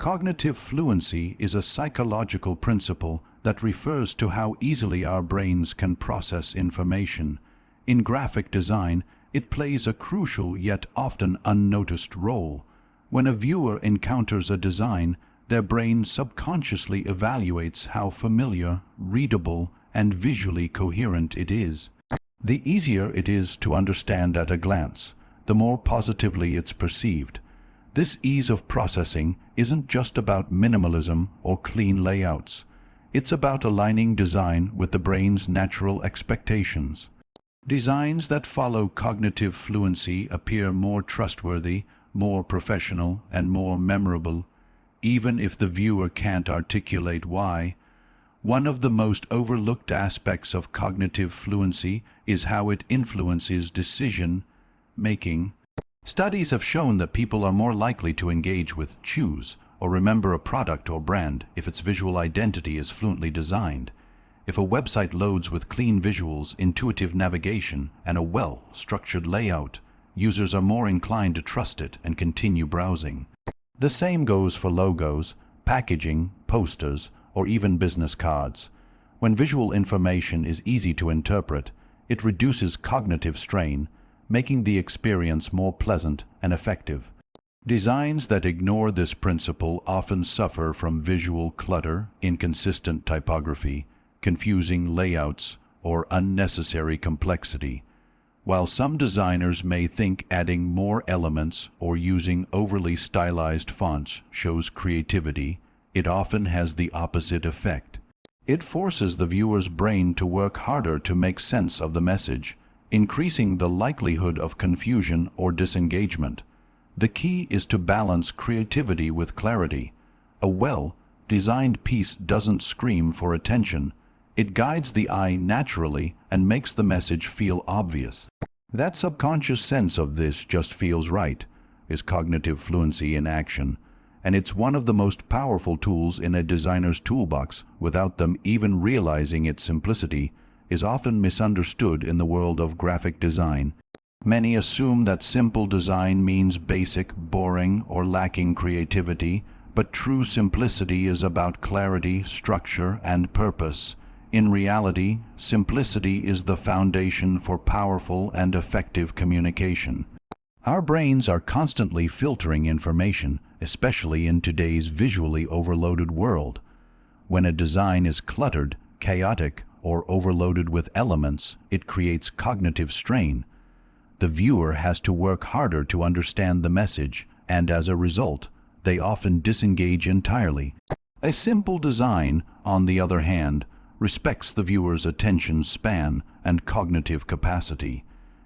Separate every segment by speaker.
Speaker 1: Cognitive fluency is a psychological principle that refers to how easily our brains can process information. In graphic design, it plays a crucial yet often unnoticed role. When a viewer encounters a design, their brain subconsciously evaluates how familiar, readable, and visually coherent it is. The easier it is to understand at a glance, the more positively it's perceived. This ease of processing isn't just about minimalism or clean layouts. It's about aligning design with the brain's natural expectations. Designs that follow cognitive fluency appear more trustworthy, more professional, and more memorable, even if the viewer can't articulate why. One of the most overlooked aspects of cognitive fluency is how it influences decision-making. Studies have shown that people are more likely to engage with, choose, or remember a product or brand if its visual identity is fluently designed. If a website loads with clean visuals, intuitive navigation, and a well-structured layout, users are more inclined to trust it and continue browsing. The same goes for logos, packaging, posters, or even business cards. When visual information is easy to interpret, it reduces cognitive strain, making the experience more pleasant and effective. Designs that ignore this principle often suffer from visual clutter, inconsistent typography, confusing layouts, or unnecessary complexity. While some designers may think adding more elements or using overly stylized fonts shows creativity, it often has the opposite effect. It forces the viewer's brain to work harder to make sense of the message, increasing the likelihood of confusion or disengagement. The key is to balance creativity with clarity. A well-designed piece doesn't scream for attention. It guides the eye naturally and makes the message feel obvious. That subconscious sense of "this just feels right" is cognitive fluency in action, and it's one of the most powerful tools in a designer's toolbox. Without them even realizing its simplicity is often misunderstood in the world of graphic design. Many assume that simple design means basic, boring, or lacking creativity, but true simplicity is about clarity, structure, and purpose. In reality, simplicity is the foundation for powerful and effective communication. Our brains are constantly filtering information, especially in today's visually overloaded world. When a design is cluttered, chaotic, or overloaded with elements, it creates cognitive strain. The viewer has to work harder to understand the message, and as a result, they often disengage entirely. A simple design, on the other hand, respects the viewer's attention span and cognitive capacity.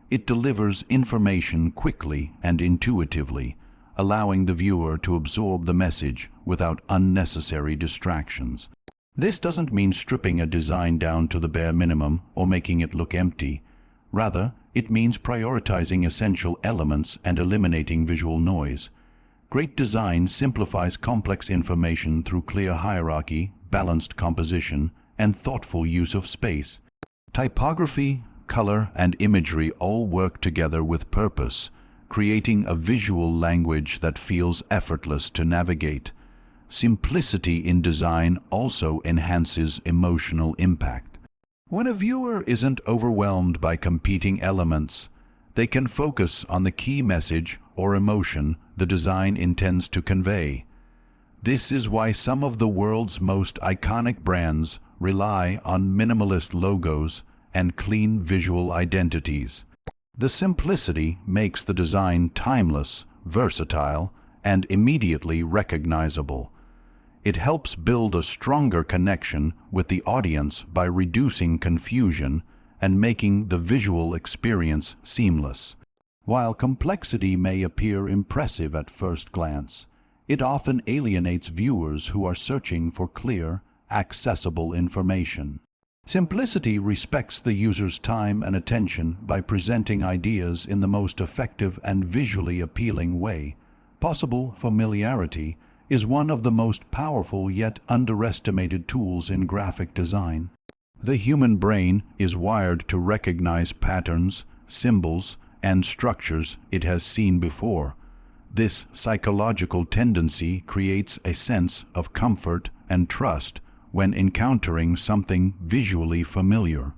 Speaker 1: It delivers information quickly and intuitively, allowing the viewer to absorb the message without unnecessary distractions. This doesn't mean stripping a design down to the bare minimum or making it look empty. Rather, it means prioritizing essential elements and eliminating visual noise. Great design simplifies complex information through clear hierarchy, balanced composition, and thoughtful use of space. Typography, color, and imagery all work together with purpose, creating a visual language that feels effortless to navigate. Simplicity in design also enhances emotional impact. When a viewer isn't overwhelmed by competing elements, they can focus on the key message or emotion the design intends to convey. This is why some of the world's most iconic brands rely on minimalist logos and clean visual identities. The simplicity makes the design timeless, versatile, and immediately recognizable. It helps build a stronger connection with the audience by reducing confusion and making the visual experience seamless. While complexity may appear impressive at first glance, it often alienates viewers who are searching for clear, accessible information. Simplicity respects the user's time and attention by presenting ideas in the most effective and visually appealing way possible. Familiarity is one of the most powerful yet underestimated tools in graphic design. The human brain is wired to recognize patterns, symbols, and structures it has seen before. This psychological tendency creates a sense of comfort and trust when encountering something visually familiar.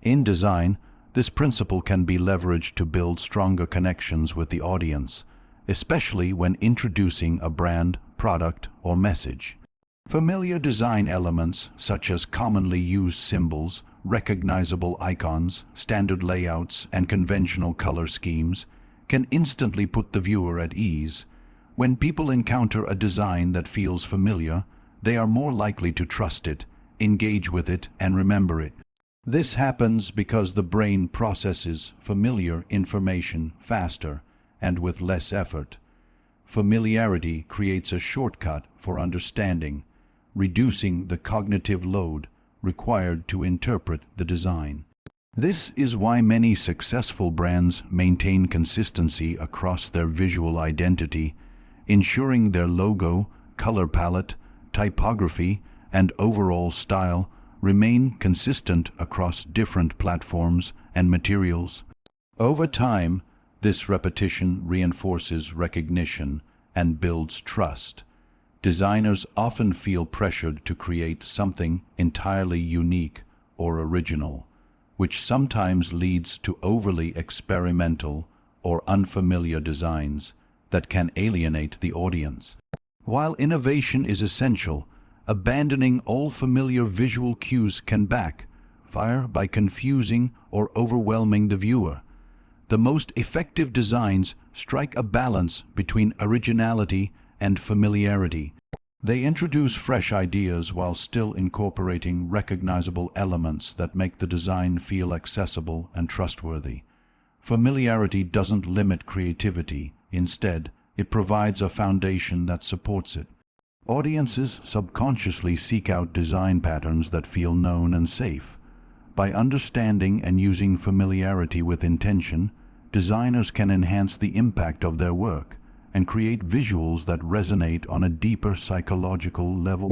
Speaker 1: In design, this principle can be leveraged to build stronger connections with the audience, especially when introducing a brand, product, or message. Familiar design elements, such as commonly used symbols, recognizable icons, standard layouts, and conventional color schemes, can instantly put the viewer at ease. When people encounter a design that feels familiar, they are more likely to trust it, engage with it, and remember it. This happens because the brain processes familiar information faster and with less effort. Familiarity creates a shortcut for understanding, reducing the cognitive load required to interpret the design. This is why many successful brands maintain consistency across their visual identity, ensuring their logo, color palette, typography, and overall style remain consistent across different platforms and materials. Over time, this repetition reinforces recognition and builds trust. Designers often feel pressured to create something entirely unique or original, which sometimes leads to overly experimental or unfamiliar designs that can alienate the audience. While innovation is essential, abandoning all familiar visual cues can backfire by confusing or overwhelming the viewer. The most effective designs strike a balance between originality and familiarity. They introduce fresh ideas while still incorporating recognizable elements that make the design feel accessible and trustworthy. Familiarity doesn't limit creativity. Instead, it provides a foundation that supports it. Audiences subconsciously seek out design patterns that feel known and safe. By understanding and using familiarity with intention, designers can enhance the impact of their work and create visuals that resonate on a deeper psychological level.